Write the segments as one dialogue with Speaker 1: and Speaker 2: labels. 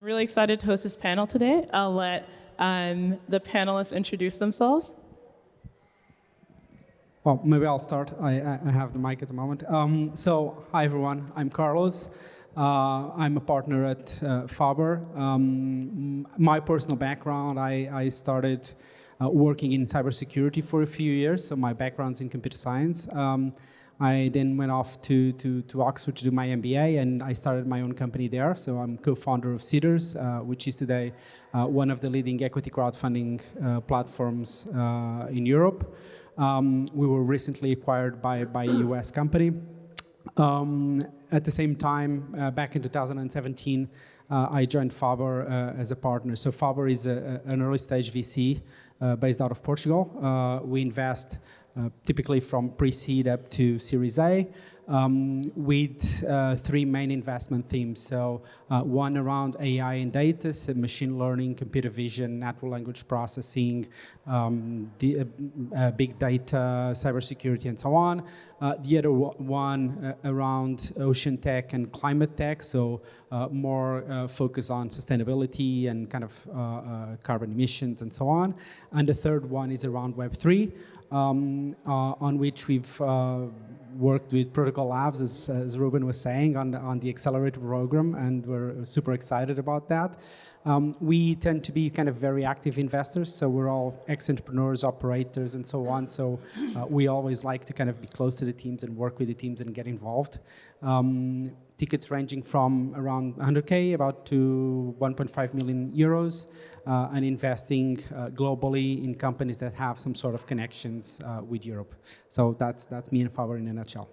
Speaker 1: Really excited to host this panel today. I'll let the panelists introduce themselves.
Speaker 2: Well, maybe I'll start. I have the mic at the moment. So, hi everyone. I'm Carlos. I'm a partner at Faber. My personal background, I started working in cybersecurity for a few years. So my background's in computer science. I then went off to Oxford to do my MBA, and I started my own company there. So I'm co-founder of Seeders, which is today one of the leading equity crowdfunding platforms in Europe. We were recently acquired by a US company. At the same time, back in 2017, I joined Faber as a partner. So Faber is an early stage VC based out of Portugal. We invest typically from pre-seed up to Series A, with three main investment themes. So one around AI and data, so machine learning, computer vision, natural language processing, big data, cybersecurity, and so on. The other one around ocean tech and climate tech, so more focus on sustainability and kind of carbon emissions and so on. And the third one is around Web3. On which we've worked with Protocol Labs, as Ruben was saying, on the accelerator program, and we're super excited about that. We tend to be kind of very active investors, so we're all ex-entrepreneurs, operators, and so on. So we always like to kind of be close to the teams and work with the teams and get involved. Tickets ranging from around 100K about to 1.5 million euros, and investing globally in companies that have some sort of connections with Europe. So that's me and Faber in a nutshell.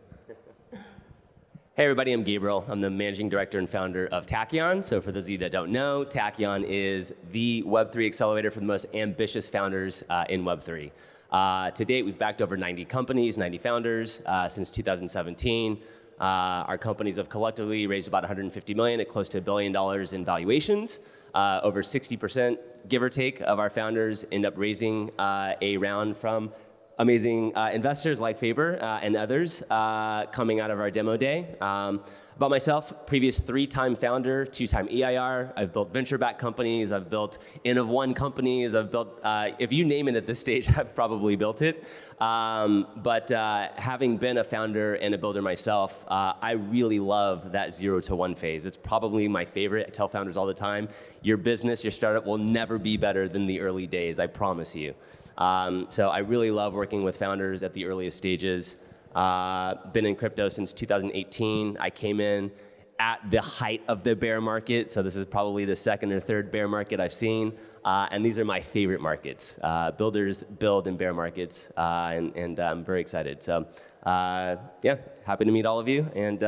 Speaker 3: Hey everybody, I'm Gabriel. I'm the managing director and founder of Tachyon. So for those of you that don't know, Tachyon is the Web3 accelerator for the most ambitious founders in Web3. To date, we've backed over 90 companies, 90 founders since 2017. Our companies have collectively raised about 150 million at close to $1 billion in valuations. Over 60%, give or take, of our founders end up raising a round from amazing investors like Faber and others coming out of our demo day. About myself, previous 3-time founder, 2-time EIR. I've built venture-backed companies. I've built N-of-1 companies. I've built, if you name it at this stage, I've probably built it. But having been a founder and a builder myself, I really love that 0 to 1 phase. It's probably my favorite. I tell founders all the time, your business, your startup will never be better than the early days, I promise you. So I really love working with founders at the earliest stages. Been in crypto since 2018. I came in at the height of the bear market, so this is probably the second or third bear market I've seen, and these are my favorite markets. Builders build in bear markets, and I'm very excited. So yeah, happy to meet all of you, and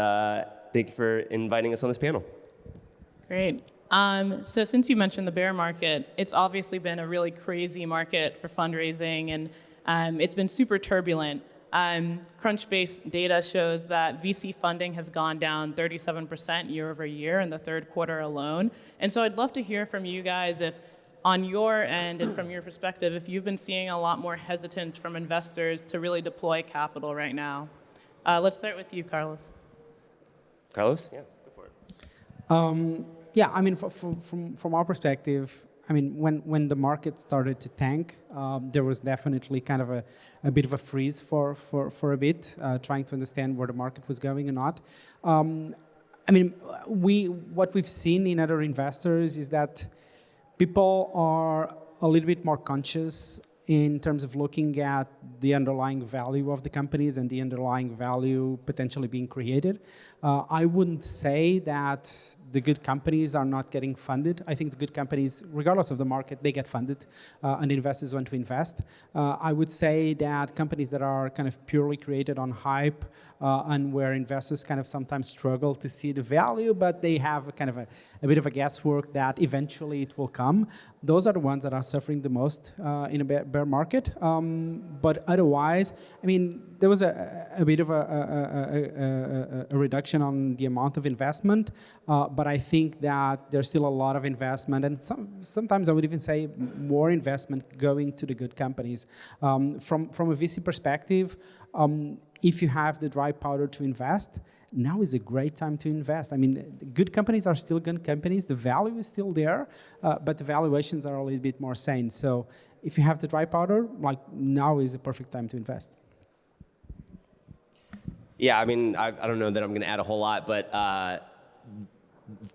Speaker 3: thank you for inviting us on this panel.
Speaker 1: Great. So since you mentioned the bear market, it's obviously been a really crazy market for fundraising, and it's been super turbulent. Crunchbase data shows that VC funding has gone down 37% year over year in the third quarter alone. And so I'd love to hear from you guys if, on your end and from your perspective, if you've been seeing a lot more hesitance from investors to really deploy capital right now. Let's start with you, Carlos.
Speaker 3: Carlos? Yeah, go for it.
Speaker 2: Yeah, I mean, from our perspective, I mean, when the market started to tank, there was definitely kind of a bit of a freeze for a bit, trying to understand where the market was going or not. I mean, what we've seen in other investors is that people are a little bit more conscious in terms of looking at the underlying value of the companies and the underlying value potentially being created. I wouldn't say that the good companies are not getting funded. I think the good companies, regardless of the market, they get funded, and investors want to invest. I would say that companies that are kind of purely created on hype and where investors kind of sometimes struggle to see the value, but they have a kind of a bit of a guesswork that eventually it will come. Those are the ones that are suffering the most in a bear market. But otherwise, I mean, there was a bit of a reduction on the amount of investment, but I think that there's still a lot of investment, and sometimes I would even say more investment going to the good companies. From a VC perspective, if you have the dry powder to invest, now is a great time to invest. I mean, good companies are still good companies. The value is still there, but the valuations are a little bit more sane. So if you have the dry powder, like now is a perfect time to invest.
Speaker 3: Yeah, I mean, I don't know that I'm going to add a whole lot, but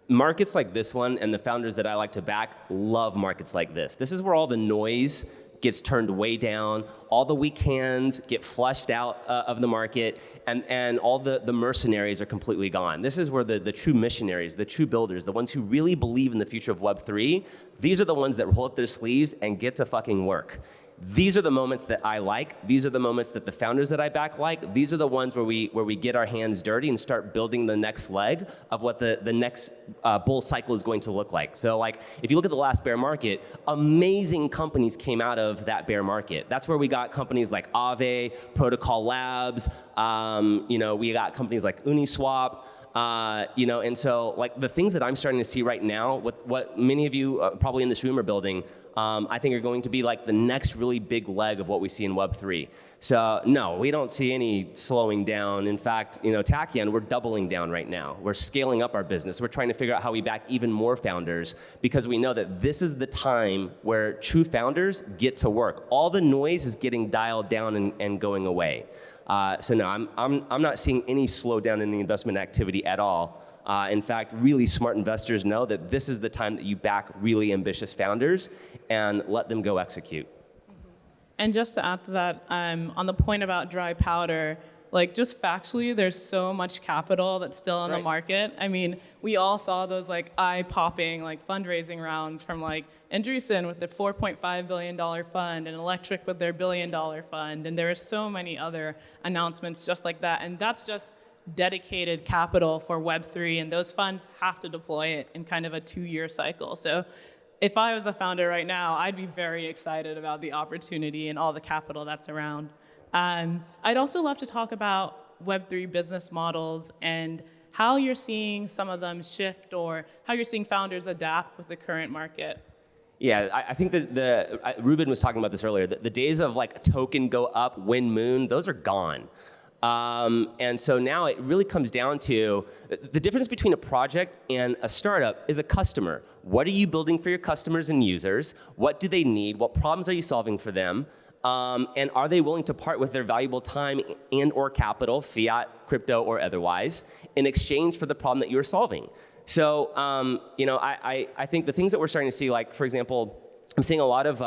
Speaker 3: markets like this one and the founders that I like to back love markets like this. This is where all the noise gets turned way down, all the weak hands get flushed out of the market, and all the mercenaries are completely gone. This is where the true missionaries, the true builders, the ones who really believe in the future of Web3, these are the ones that roll up their sleeves and get to fucking work. These are the moments that I like. These are the moments that the founders that I back like. These are the ones where we get our hands dirty and start building the next leg of what the next bull cycle is going to look like. So like, if you look at the last bear market, amazing companies came out of that bear market. That's where we got companies like Aave, Protocol Labs, we got companies like Uniswap, and so like the things that I'm starting to see right now, what many of you probably in this room are building, I think are going to be like the next really big leg of what we see in Web3. So no, we don't see any slowing down. In fact, Tachyon, we're doubling down right now. We're scaling up our business. We're trying to figure out how we back even more founders because we know that this is the time where true founders get to work. All the noise is getting dialed down and going away. So no, I'm not seeing any slowdown in the investment activity at all. In fact, really smart investors know that this is the time that you back really ambitious founders and let them go execute.
Speaker 1: And just to add to that, on the point about dry powder, like just factually, there's so much capital that's still on the market. I mean, we all saw those like eye-popping like fundraising rounds from like Andreessen with their $4.5 billion fund and Electric with their $1 billion fund. And there are so many other announcements just like that. And that's just dedicated capital for Web3, and those funds have to deploy it in kind of a 2-year cycle. So if I was a founder right now, I'd be very excited about the opportunity and all the capital that's around. I'd also love to talk about Web3 business models and how you're seeing some of them shift or how you're seeing founders adapt with the current market.
Speaker 3: Yeah, I think that Ruben was talking about this earlier. The days of like a token go up, win moon, those are gone. And so now it really comes down to the difference between a project and a startup is a customer. What are you building for your customers and users? What do they need? What problems are you solving for them? And are they willing to part with their valuable time and or capital, fiat, crypto, or otherwise, in exchange for the problem that you're solving? So, I think the things that we're starting to see, like, for example, I'm seeing a lot of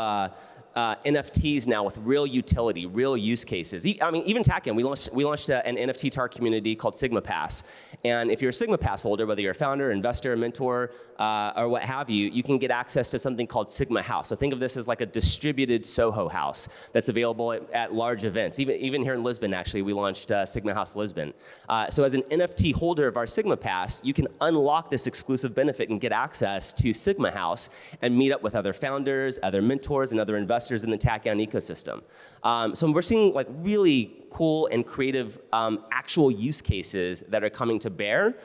Speaker 3: NFTs now with real utility, real use cases. I mean, even Tachyon, we launched an NFT to our community called Sigma Pass. And if you're a Sigma Pass holder, whether you're a founder, investor, mentor, or what have you, you can get access to something called Sigma House. So think of this as like a distributed Soho house that's available at large events. Even here in Lisbon, actually, we launched Sigma House Lisbon. So as an NFT holder of our Sigma Pass, you can unlock this exclusive benefit and get access to Sigma House and meet up with other founders, other mentors, and other investors in the Tachyon ecosystem. So we're seeing like really cool and creative actual use cases that are coming to bear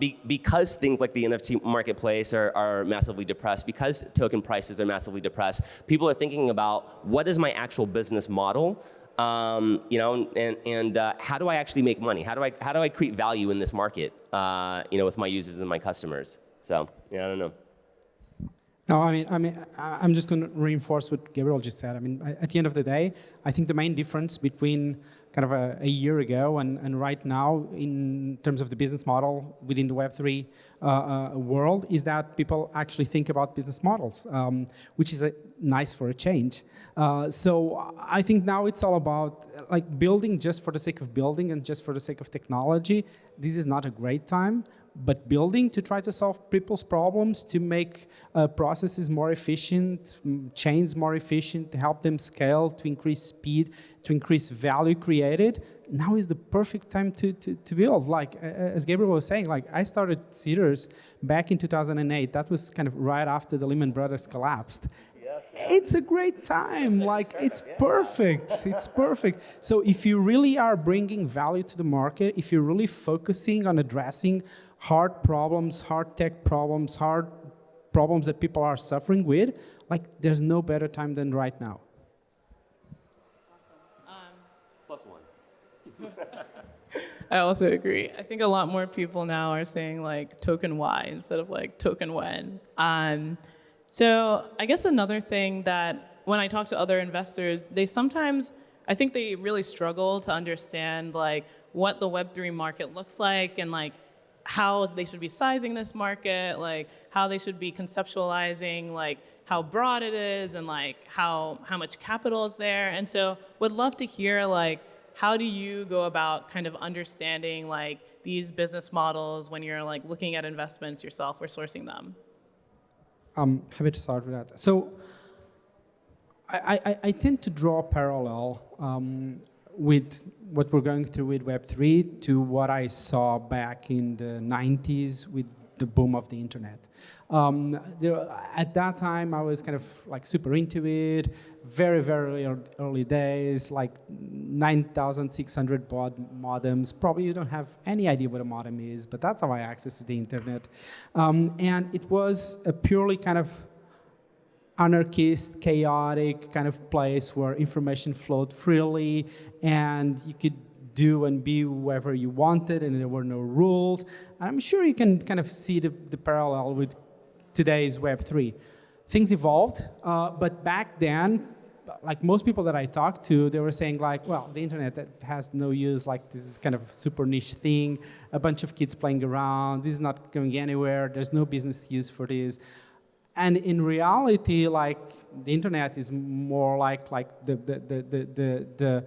Speaker 3: because things like the NFT marketplace are massively depressed, because token prices are massively depressed. People are thinking about what is my actual business model, and how do I actually make money? How do I create value in this market, with my users and my customers? So yeah, I don't know.
Speaker 2: No, I'm just going to reinforce what Gabriel just said. I mean, at the end of the day, I think the main difference between kind of a year ago and right now in terms of the business model within the Web3 world is that people actually think about business models, which is nice for a change. So I think now it's all about like building just for the sake of building and just for the sake of technology. This is not a great time. But building to try to solve people's problems, to make processes more efficient, chains more efficient, to help them scale, to increase speed, to increase value created, now is the perfect time to build. Like, as Gabriel was saying, like I started Seeders back in 2008. That was kind of right after the Lehman Brothers collapsed. It's a great time, like it's perfect, it's perfect. So if you really are bringing value to the market, if you're really focusing on addressing hard problems, hard tech problems, hard problems that people are suffering with, like there's no better time than right now.
Speaker 3: Awesome. +1.
Speaker 1: I also agree. I think a lot more people now are saying like token Y instead of like token when. So I guess another thing that when I talk to other investors, they sometimes, I think they really struggle to understand like what the Web3 market looks like and like how they should be sizing this market, like how they should be conceptualizing like how broad it is and like how much capital is there. And so would love to hear like how do you go about kind of understanding like these business models when you're like looking at investments yourself or sourcing them?
Speaker 2: Happy to start with that. So I tend to draw a parallel with what we're going through with Web3 to what I saw back in the 90s with the boom of the internet. At that time, I was kind of like super into it, very, very early days, like 9,600 baud modems. Probably you don't have any idea what a modem is, but that's how I accessed the internet. And it was a purely kind of anarchist, chaotic kind of place where information flowed freely and you could do and be whoever you wanted and there were no rules. And I'm sure you can kind of see the parallel with today's Web3. Things evolved, but back then, like most people that I talked to, they were saying like, well, the internet that has no use, like this is kind of a super niche thing, a bunch of kids playing around, this is not going anywhere, there's no business use for this. And in reality, like the internet is more like the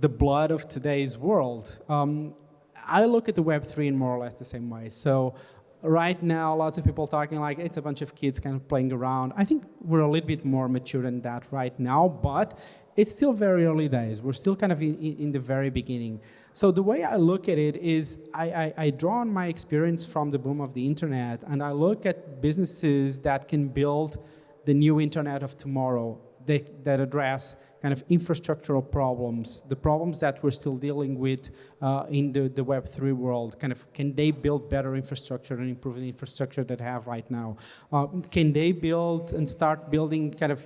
Speaker 2: blood of today's world. I look at the Web3 in more or less the same way. So right now, lots of people talking like it's a bunch of kids kind of playing around. I think we're a little bit more mature than that right now, but it's still very early days. We're still kind of in the very beginning. So the way I look at it is I draw on my experience from the boom of the internet, and I look at businesses that can build the new internet of tomorrow that address kind of infrastructural problems, the problems that we're still dealing with in the Web3 world. Kind of, can they build better infrastructure and improve the infrastructure that they have right now? Can they build and start building kind of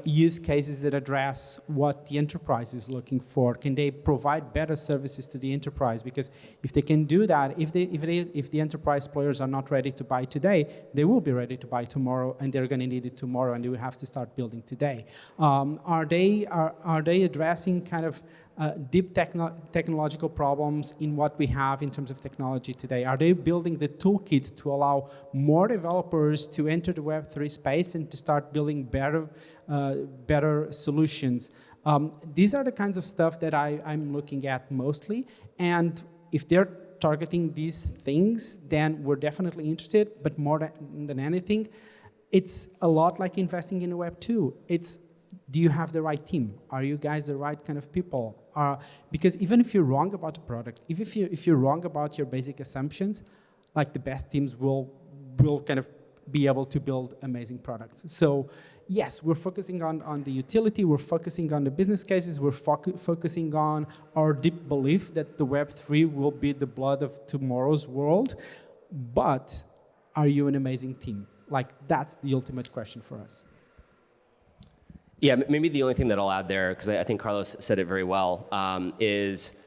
Speaker 2: use cases that address what the enterprise is looking for? Can they provide better services to the enterprise? Because if they can do that, if the enterprise players are not ready to buy today, they will be ready to buy tomorrow, and they're going to need it tomorrow, and they will have to start building today. Are they addressing kind of deep technological problems in what we have in terms of technology today? Are they building the toolkits to allow more developers to enter the Web3 space and to start building better solutions? These are the kinds of stuff that I'm looking at mostly. And if they're targeting these things, then we're definitely interested. But more than anything, it's a lot like investing in a Web2. It's, do you have the right team? Are you guys the right kind of people? Because even if you're wrong about the product, if you're wrong about your basic assumptions, like the best teams will kind of be able to build amazing products. So yes, we're focusing on the utility, we're focusing on the business cases, we're focusing on our deep belief that the Web3 will be the blood of tomorrow's world. But are you an amazing team? Like, that's the ultimate question for us.
Speaker 3: Yeah, maybe the only thing that I'll add there, because I think Carlos said it very well, is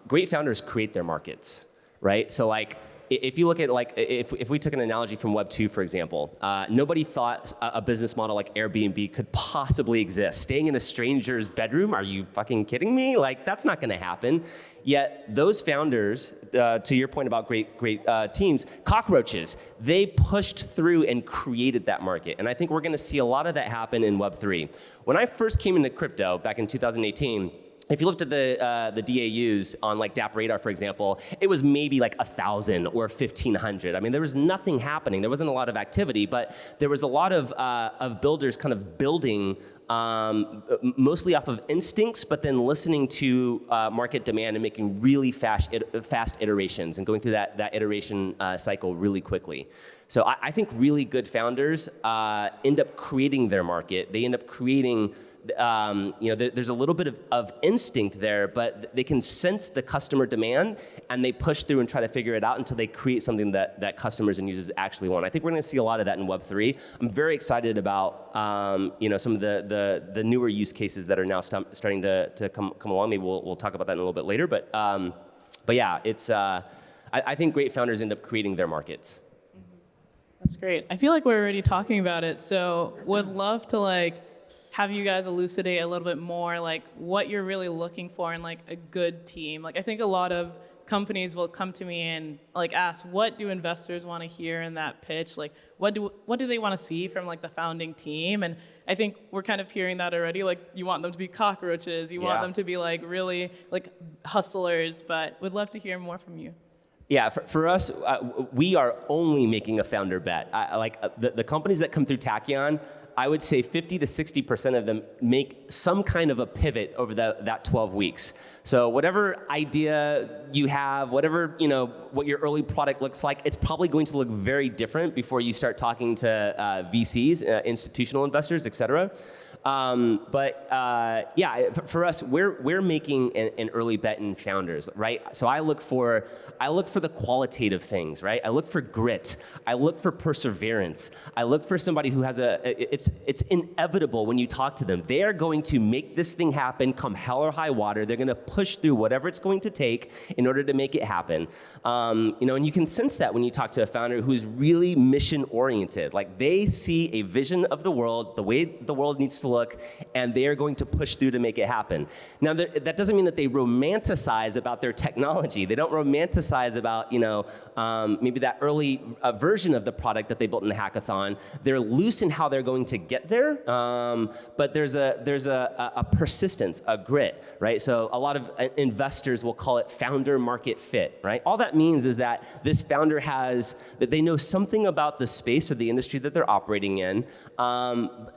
Speaker 3: great founders create their markets, right? So like, if you look at like, if we took an analogy from Web 2, for example, nobody thought a business model like Airbnb could possibly exist. Staying in a stranger's bedroom, are you fucking kidding me? Like, that's not gonna happen. Yet those founders, to your point about great teams, cockroaches, they pushed through and created that market. And I think we're gonna see a lot of that happen in Web 3. When I first came into crypto back in 2018, if you looked at the DAUs on like DApp Radar, for example, it was maybe like 1,000 or 1,500. I mean, there was nothing happening. There wasn't a lot of activity, but there was a lot of builders kind of building mostly off of instincts, but then listening to market demand and making really fast iterations and going through that iteration cycle really quickly. So I think really good founders end up creating their market. They end up creating, there's a little bit of instinct there, but they can sense the customer demand and they push through and try to figure it out until they create something that customers and users actually want. I think we're going to see a lot of that in Web3. I'm very excited about some of the newer use cases that are now starting to come along. Maybe we'll talk about that in a little bit later, but But yeah, it's I think great founders end up creating their markets.
Speaker 1: That's great. I feel like we're already talking about it, so would love to have you guys elucidate a little bit more what you're really looking for in a good team. I think a lot of companies will come to me and ask, what do investors want to hear in that pitch? What do they want to see from the founding team? And I think we're kind of hearing that already. You want them to be cockroaches, you want them to be really hustlers, but would love to hear more from you.
Speaker 3: Yeah, for us, we are only making a founder bet. The companies that come through Tachyon, I would say 50 to 60% of them make some kind of a pivot over that 12 weeks. So whatever idea you have, whatever, what your early product looks like, it's probably going to look very different before you start talking to VCs, institutional investors, et cetera. For us, we're making an early bet in founders, right? So I look for the qualitative things, right? I look for grit. I look for perseverance. I look for somebody who has it's inevitable when you talk to them. They are going to make this thing happen come hell or high water. They're going to push through whatever it's going to take in order to make it happen. And you can sense that when you talk to a founder who's really mission oriented. They see a vision of the world, the way the world needs to look, and they are going to push through to make it happen. Now, that doesn't mean that they romanticize about their technology. They don't romanticize about, maybe that early version of the product that they built in the hackathon. They're loose in how they're going to get there, but there's a persistence, a grit, right? So a lot of investors will call it founder market fit, right? All that means is that this founder that they know something about the space or the industry that they're operating in.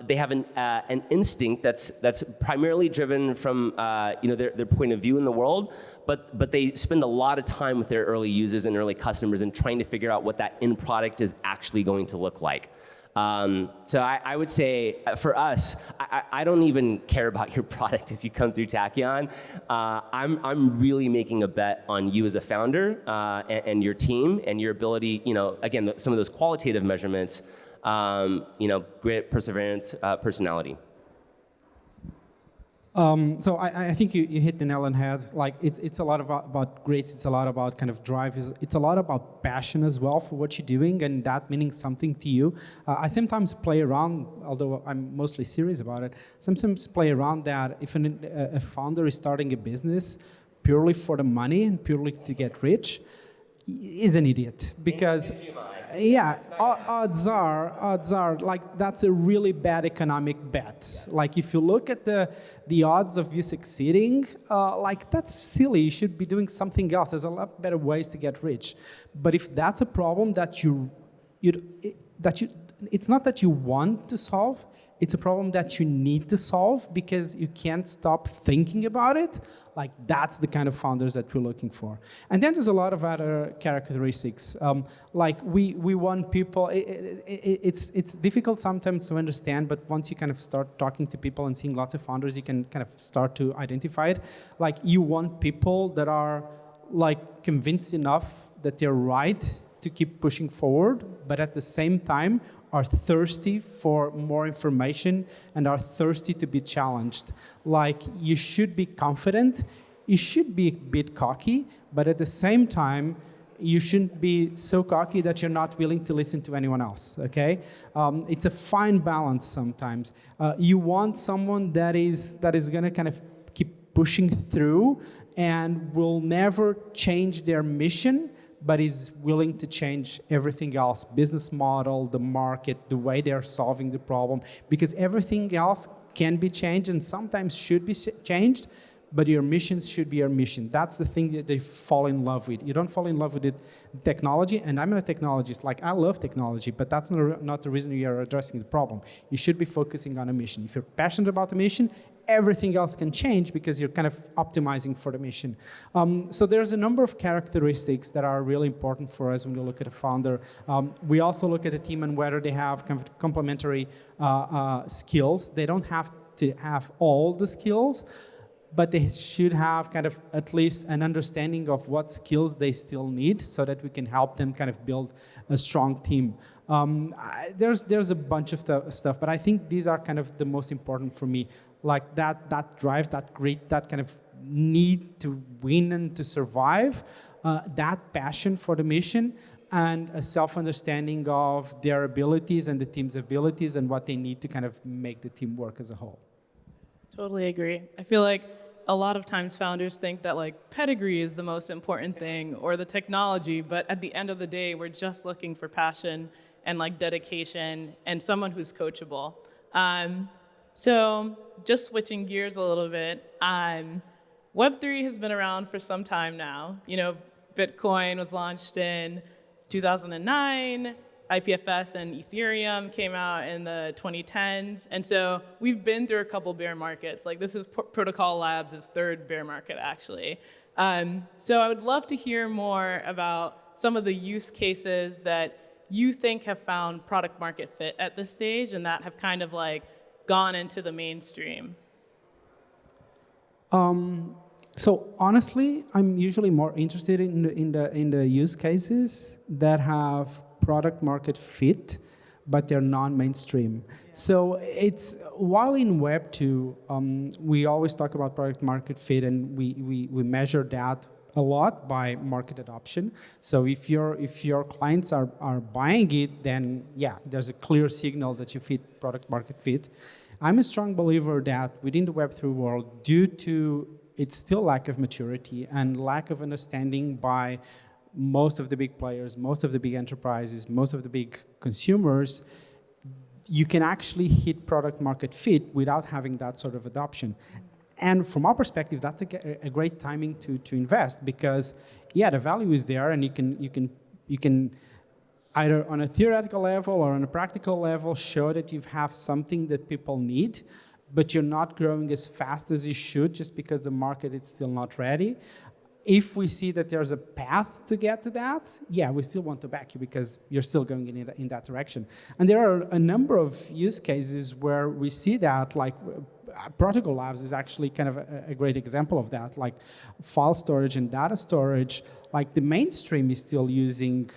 Speaker 3: They have an instinct that's primarily driven from their point of view in the world, but they spend a lot of time with their early users and early customers and trying to figure out what that end product is actually going to look like. So I would say for us, I don't even care about your product as you come through Tachyon. I'm really making a bet on you as a founder and your team and your ability, again, some of those qualitative measurements, grit, perseverance, personality.
Speaker 2: So I think you hit the nail on the head. It's a lot about grit. It's a lot about kind of drive. It's a lot about passion as well for what you're doing, and that meaning something to you. I sometimes play around, although I'm mostly serious about it. Sometimes play around that if a founder is starting a business purely for the money and purely to get rich, is an idiot because. Yeah, odds are that's a really bad economic bet. If you look at the odds of you succeeding, that's silly. You should be doing something else. There's a lot better ways to get rich. But if that's a problem it's not that you want to solve, it's a problem that you need to solve because you can't stop thinking about it. That's the kind of founders that we're looking for. And then there's a lot of other characteristics. We want people, it's difficult sometimes to understand, but once you kind of start talking to people and seeing lots of founders, you can kind of start to identify it. You want people that are convinced enough that they're right to keep pushing forward, but at the same time are thirsty for more information and are thirsty to be challenged. You should be confident, you should be a bit cocky, but at the same time, you shouldn't be so cocky that you're not willing to listen to anyone else, okay? It's a fine balance sometimes. You want someone that is gonna kind of keep pushing through and will never change their mission, but is willing to change everything else, business model, the market, the way they're solving the problem, because everything else can be changed and sometimes should be changed, but your mission should be your mission. That's the thing that they fall in love with. You don't fall in love with technology, and I'm a technologist. I love technology, but that's not the reason you are addressing the problem. You should be focusing on a mission. If you're passionate about the mission, everything else can change because you're kind of optimizing for the mission. So there's a number of characteristics that are really important for us when we look at a founder. We also look at a team and whether they have kind of complementary skills. They don't have to have all the skills, but they should have kind of at least an understanding of what skills they still need so that we can help them kind of build a strong team. There's a bunch of stuff, but I think these are kind of the most important for me. That drive, that grit, that kind of need to win and to survive, that passion for the mission, and a self-understanding of their abilities and the team's abilities and what they need to kind of make the team work as a whole.
Speaker 1: Totally agree. I feel like a lot of times founders think that like pedigree is the most important thing or the technology, but at the end of the day, we're just looking for passion and like dedication and someone who's coachable. So just switching gears a little bit, Web3 has been around for some time now. You know, Bitcoin was launched in 2009, IPFS and Ethereum came out in the 2010s. And so we've been through a couple bear markets. Like this is Protocol Labs' third bear market, actually. So I would love to hear more about some of the use cases that you think have found product market fit at this stage and that have kind of like gone into the mainstream.
Speaker 2: So honestly, I'm usually more interested in the use cases that have product market fit, but they're non-mainstream. So it's while in Web 2, we always talk about product market fit, and we measure that a lot by market adoption. So if your clients are buying it, then yeah, there's a clear signal that you fit product market fit. I'm a strong believer that within the Web3 world, due to its still lack of maturity and lack of understanding by most of the big players, most of the big enterprises, most of the big consumers, you can actually hit product market fit without having that sort of adoption. And from our perspective, that's a great timing to invest because, yeah, the value is there, and you can either on a theoretical level or on a practical level show that you have something that people need, but you're not growing as fast as you should just because the market is still not ready. If we see that there's a path to get to that, yeah, we still want to back you because you're still going in that direction. And there are a number of use cases where we see that, like Protocol Labs is actually kind of a great example of that, like file storage and data storage. Like the mainstream is still using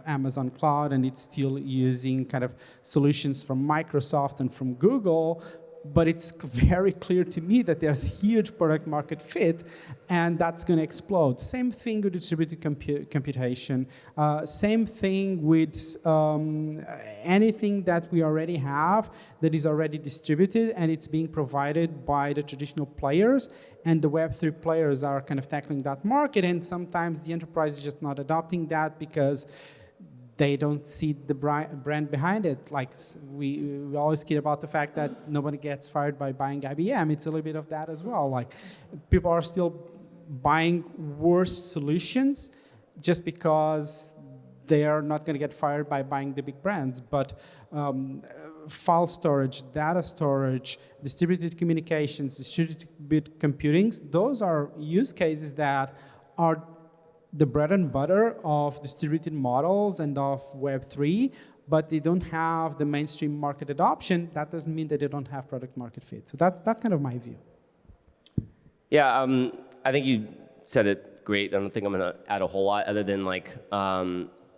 Speaker 2: Amazon Cloud, and it's still using kind of solutions from Microsoft and from Google, but it's very clear to me that there's huge product market fit, and that's going to explode. Same thing with distributed computation. Same thing with anything that we already have that is already distributed and it's being provided by the traditional players, and the Web3 players are kind of tackling that market, and sometimes the enterprise is just not adopting that because they don't see the brand behind it. Like we always kid about the fact that nobody gets fired by buying IBM. It's a little bit of that as well. Like people are still buying worse solutions just because they are not going to get fired by buying the big brands. But file storage, data storage, distributed communications, distributed computing, those are use cases that are the bread and butter of distributed models and of Web3, but they don't have the mainstream market adoption. That doesn't mean that they don't have product market fit. So that's kind of my view.
Speaker 3: Yeah, I think you said it great. I don't think I'm going to add a whole lot other than like,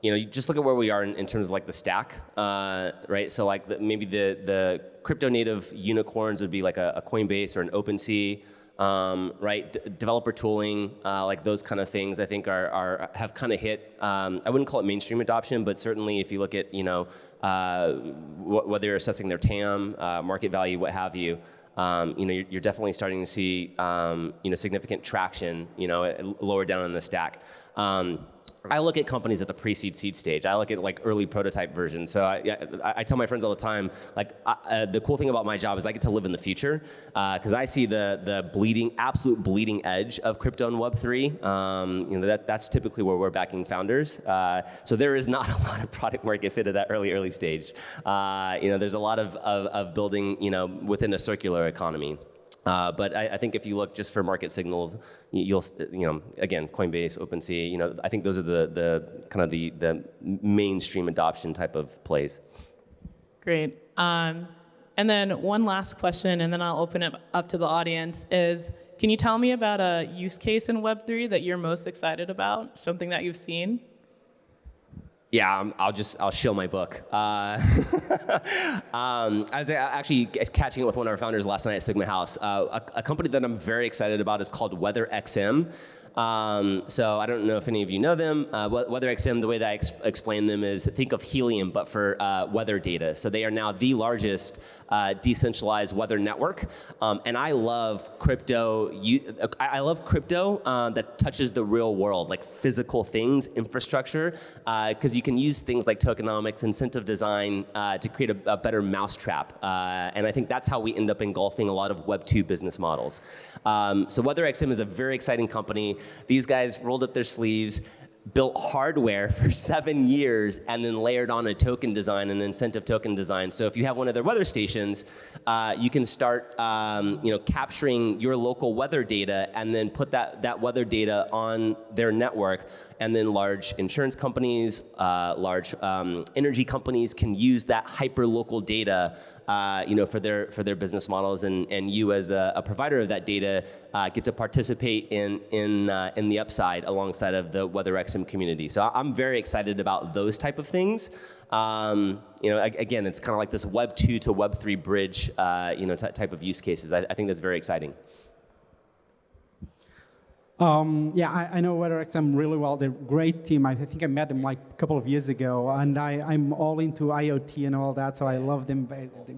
Speaker 3: you just look at where we are in terms of like the stack, right? So like maybe the crypto native unicorns would be like a Coinbase or an OpenSea. Right, developer tooling, like those kind of things, I think have kind of hit. I wouldn't call it mainstream adoption, but certainly if you look at whether you're assessing their TAM, market value, what have you, you're definitely starting to see significant traction, lower down in the stack. I look at companies at the pre-seed seed stage. I look at like early prototype versions. So I tell my friends all the time, like the cool thing about my job is I get to live in the future because I see the absolute bleeding edge of crypto and Web3. That's typically where we're backing founders. So there is not a lot of product market fit at that early stage. There's a lot of building within a circular economy. But I think if you look just for market signals, you'll again, Coinbase, OpenSea, I think those are the kind of the mainstream adoption type of plays.
Speaker 1: Great. And then one last question, and then I'll open it up to the audience, is can you tell me about a use case in Web3 that you're most excited about, something that you've seen?
Speaker 3: Yeah, I'll show my book. I was actually catching up with one of our founders last night at Sigma House. A company that I'm very excited about is called WeatherXM. So I don't know if any of you know them. WeatherXM, the way that I explain them is think of helium, but for weather data. So they are now the largest decentralized weather network. And I love crypto. I love crypto that touches the real world, like physical things, infrastructure, because you can use things like tokenomics, incentive design to create a better mousetrap. And I think that's how we end up engulfing a lot of Web2 business models. So WeatherXM is a very exciting company. These guys rolled up their sleeves, built hardware for 7 years, and then layered on a token design, an incentive token design. So if you have one of their weather stations, you can start capturing your local weather data and then put that weather data on their network. And then large insurance companies, large energy companies can use that hyper-local data for their business models, and you as a provider of that data get to participate in the upside alongside of the WeatherXM community. So I'm very excited about those type of things. Again, it's kind of like this Web 2 to Web 3 bridge, type of use cases. I think that's very exciting.
Speaker 2: I know WeatherXM really well. They're a great team. I think I met them like a couple of years ago, and I'm all into IoT and all that, so I love them.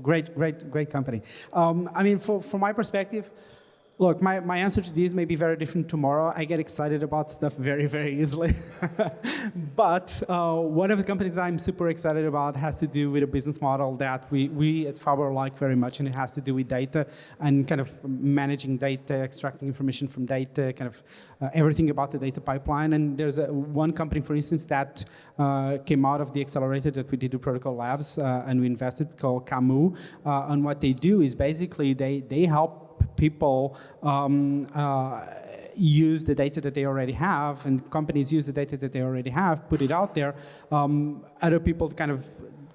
Speaker 2: Great company. From my perspective, look, my answer to these may be very different tomorrow. I get excited about stuff very, very easily. But one of the companies I'm super excited about has to do with a business model that we at Faber like very much, and it has to do with data and kind of managing data, extracting information from data, kind of everything about the data pipeline. And there's one company, for instance, that came out of the accelerator that we did with Protocol Labs, and we invested, called Camus. And what they do is basically they help people use the data that they already have, and companies use the data that they already have, put it out there. Other people kind of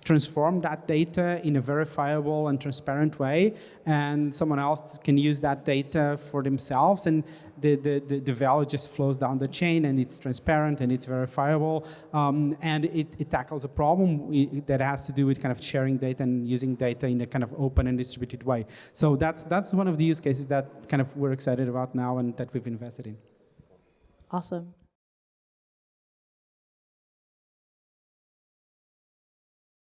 Speaker 2: transform that data in a verifiable and transparent way, and someone else can use that data for themselves, and the value just flows down the chain, and it's transparent and it's verifiable, and it tackles a problem that has to do with kind of sharing data and using data in a kind of open and distributed way. So that's one of the use cases that kind of we're excited about now and that we've invested in.
Speaker 1: Awesome.